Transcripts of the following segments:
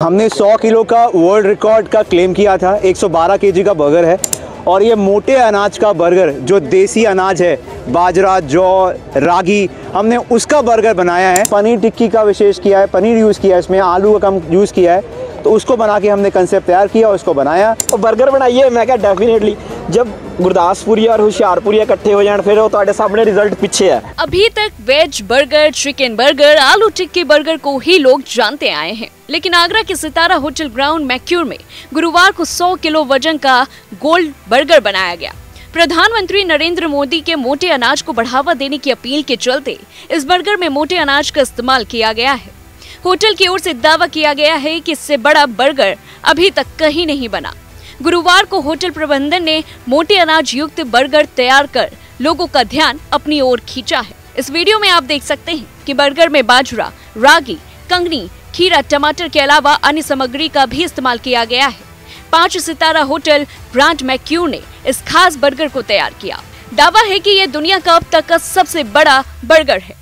हमने 100 किलो का world record का क्लेम किया था। 112 केजी का बर्गर है और ये मोटे अनाज का बर्गर, जो देसी अनाज है, बाजरा, जौ, रागी, हमने उसका बर्गर बनाया है। पनीर टिक्की का विशेष किया है, पनीर यूज़ किया है, इसमें आलू का कम यूज़ किया है, तो उसको बना के हमने कंसेप्ट तैयार किया और उसको बनाया और बर्गर बनाइए। मैं क्या डेफिनेटली जब गुरदासपुरी और हुशियारपुरी इकट्ठे हो जाए फिर वो तुम्हारे सामने रिजल्ट पीछे है। अभी तक वेज बर्गर, चिकन बर्गर, आलू टिक्की बर्गर को ही लोग जानते आए हैं, लेकिन आगरा के सितारा होटल ग्राउंड मैक्यूर में गुरुवार को 100 किलो वजन का गोल्ड बर्गर बनाया गया। प्रधानमंत्री नरेंद्र मोदी के मोटे अनाज को बढ़ावा देने की अपील के चलते इस बर्गर में मोटे अनाज का इस्तेमाल किया गया है। होटल की ओर से दावा किया गया है कि इससे बड़ा बर्गर अभी तक कहीं नहीं बना। गुरुवार को होटल प्रबंधन ने मोटे अनाज युक्त बर्गर तैयार कर लोगों का ध्यान अपनी ओर खींचा है। इस वीडियो में आप देख सकते हैं कि बर्गर में बाजरा, रागी, कंगनी, खीरा, टमाटर के अलावा अन्य सामग्री का भी इस्तेमाल किया गया है। 5 सितारा होटल ग्रांड मैक्यूर ने इस खास बर्गर को तैयार किया। दावा है कि यह दुनिया का अब तक का सबसे बड़ा बर्गर है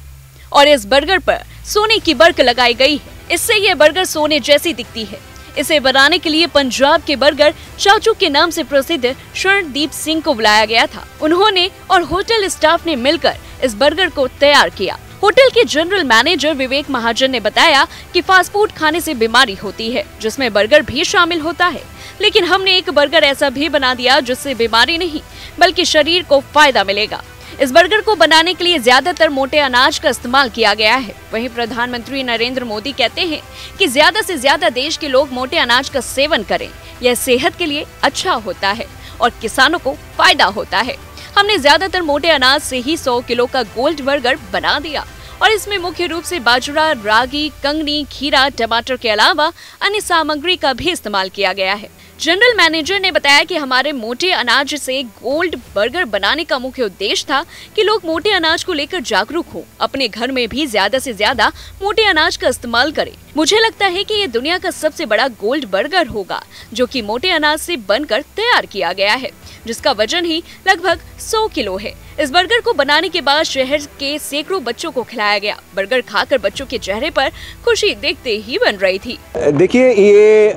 और इस बर्गर पर सोने की बर्क लगाई गई है। इससे यह बर्गर सोने जैसी दिखती है। इसे बनाने के लिए पंजाब के बर्गर चाचू के नाम से प्रसिद्ध शरणदीप सिंह को बुलाया गया था। उन्होंने और होटल स्टाफ ने मिलकर इस बर्गर को तैयार किया। होटल के जनरल मैनेजर विवेक महाजन ने बताया कि फास्ट फूड खाने से बीमारी होती है, जिसमें बर्गर भी शामिल होता है, लेकिन हमने एक बर्गर ऐसा भी बना दिया जिससे बीमारी नहीं बल्कि शरीर को फायदा मिलेगा। इस बर्गर को बनाने के लिए ज्यादातर मोटे अनाज का इस्तेमाल किया गया है। वहीं प्रधानमंत्री नरेंद्र मोदी कहते हैं कि ज्यादा से ज्यादा देश के लोग मोटे अनाज का सेवन करें, यह सेहत के लिए अच्छा होता है और किसानों को फायदा होता है। हमने ज्यादातर मोटे अनाज से ही 100 किलो का गोल्ड बर्गर बना दिया और इसमें मुख्य रूप से बाजरा, रागी, कंगनी, खीरा, टमाटर के अलावा अन्य सामग्री का भी इस्तेमाल किया गया है। जनरल मैनेजर ने बताया कि हमारे मोटे अनाज से गोल्ड बर्गर बनाने का मुख्य उद्देश्य था कि लोग मोटे अनाज को लेकर जागरूक हों, अपने घर में भी ज्यादा से ज्यादा मोटे अनाज का इस्तेमाल करें। मुझे लगता है कि ये दुनिया का सबसे बड़ा गोल्ड बर्गर होगा, जो कि मोटे अनाज से बनकर तैयार किया गया है, जिसका वजन ही लगभग 100 किलो है। इस बर्गर को बनाने के बाद शहर के सैकड़ों बच्चों को खिलाया गया। बर्गर खाकर बच्चों के चेहरे पर खुशी देखते ही बन रही थी। देखिए, ये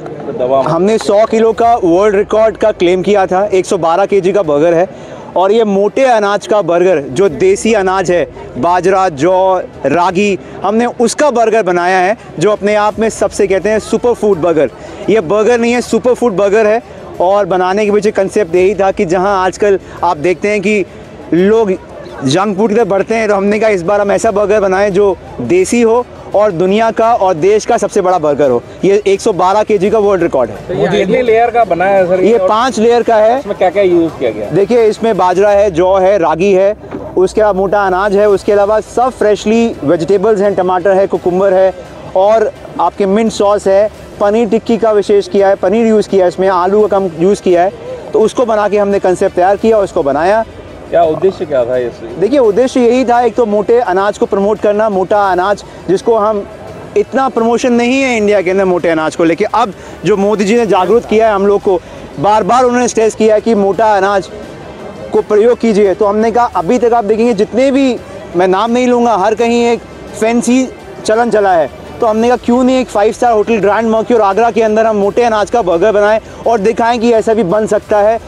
हमने 100 किलो का वर्ल्ड रिकॉर्ड का क्लेम किया था। 112 केजी का बर्गर है और ये मोटे अनाज का बर्गर, जो देसी अनाज है, बाजरा, जौ, रागी, हमने उसका बर्गर बनाया है, जो अपने आप में सबसे कहते हैं सुपर फूड बर्गर। ये बर्गर नहीं है, सुपर फूड बर्गर है। और बनाने के पीछे कंसेप्ट यही था कि जहां आजकल आप देखते हैं कि लोग जंक फूड की तरफ बढ़ते हैं, तो हमने कहा इस बार हम ऐसा बर्गर बनाएं जो देसी हो और दुनिया का और देश का सबसे बड़ा बर्गर हो। ये 112 केजी का वर्ल्ड रिकॉर्ड है। तो ये कितने लेयर का बना है सर? ये 5 लेयर का है। इसमें क्या क्या यूज किया गया? देखिए, इसमें बाजरा है, जौ है, रागी है, उसके बाद मोटा अनाज है, उसके अलावा सब फ्रेशली वेजिटेबल्स हैं, टमाटर है, कुकुम्बर है और आपके मिंट सॉस है। पनीर टिक्की का विशेष किया है, पनीर यूज़ किया है, इसमें आलू का कम यूज़ किया है, तो उसको बना के हमने कंसेप्ट तैयार किया और उसको बनाया। क्या उद्देश्य क्या था इससे? देखिए, उद्देश्य यही था, एक तो मोटे अनाज को प्रमोट करना, मोटा अनाज जिसको हम इतना प्रमोशन नहीं है इंडिया के अंदर मोटे अनाज को लेके। अब जो मोदी जी ने जागरूक किया है हम लोग को, बार बार उन्होंने स्ट्रेस किया है कि मोटा अनाज को प्रयोग कीजिए, तो हमने कहा अभी तक आप देखेंगे जितने भी, मैं नाम नहीं लूँगा, हर कहीं एक फैंसी चलन चला है, तो हमने कहा क्यों नहीं एक 5 स्टार होटल ग्रैंड मैक्यूर आगरा के अंदर हम मोटे अनाज का बर्गर बनाएं और दिखाएं कि ऐसा भी बन सकता है।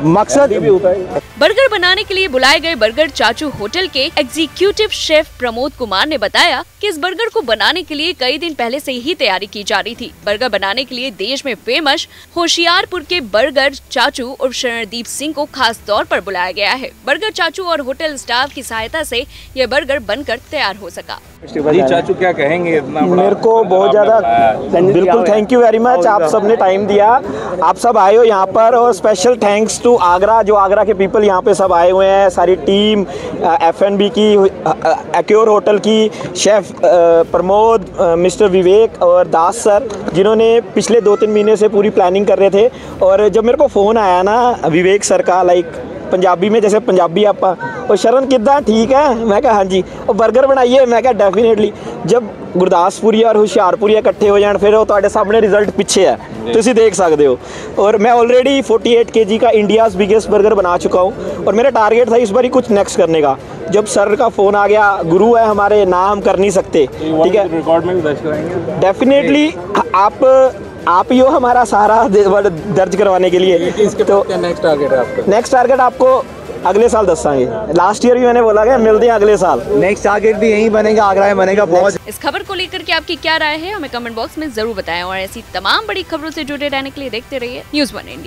मकसद भी होता है। बर्गर बनाने के लिए बुलाए गए बर्गर चाचू होटल के एग्जीक्यूटिव शेफ प्रमोद कुमार ने बताया कि इस बर्गर को बनाने के लिए कई दिन पहले से ही तैयारी की जा रही थी। बर्गर बनाने के लिए देश में फेमस होशियारपुर के बर्गर चाचू और शरणदीप सिंह को खास तौर पर बुलाया गया है। बर्गर चाचू और होटल स्टाफ की सहायता से यह बर्गर बनकर तैयार हो सका। जी चाचू, क्या कहेंगे? इतना मेरे को बहुत ज़्यादा बिल्कुल थैंक यू वेरी मच, आप सबने टाइम दिया, आप सब आए हो यहाँ पर, और स्पेशल थैंक्स टू आगरा, जो आगरा के पीपल यहाँ पे सब आए हुए हैं, सारी टीम, F&B की, एक्योर होटल की, शेफ प्रमोद, मिस्टर विवेक और दास सर, जिन्होंने पिछले 2-3 महीने से पूरी प्लानिंग कर रहे थे। और जब मेरे को फ़ोन आया ना विवेक सर का, लाइक पंजाबी में, जैसे पंजाबी आप और शरण किदा ठीक है, मैं कहा हाँ जी। और बर्गर बनाइए, मैं कहा डेफिनेटली। जब गुरदासपुरी और हुशियारपुरी इकट्ठे हो जाए फिर वो ਤੁਹਾਡੇ सामने रिजल्ट पिछे है, तुम देख सकते हो। और मैं ऑलरेडी 48 kg का इंडियाज़ बिगेस्ट बर्गर बना चुका हूँ और मेरा टारगेट था इस बार ही कुछ नेक्स्ट करने का। जब सर का फ़ोन आ गया, गुरु है हमारे, ना हम कर नहीं सकते, ठीक है, रिकॉर्ड में भी दर्ज कराएंगे डेफिनेटली। आप ही हो हमारा सहारा दर्ज करवाने के लिए। तो नेक्स्ट टारगेट है आपका? नेक्स्ट टारगेट आपको अगले साल दसांगे। लास्ट ईयर भी मैंने बोला कि मिलते हैं अगले साल। नेक्स्ट टारगेट भी यहीं बनेगा, आगरा में बनेगा। बहुत इस खबर को लेकर के आपकी क्या राय है हमें कमेंट बॉक्स में जरूर बताएं और ऐसी तमाम बड़ी खबरों से जुड़े रहने के लिए देखते रहिए News1 इंडिया।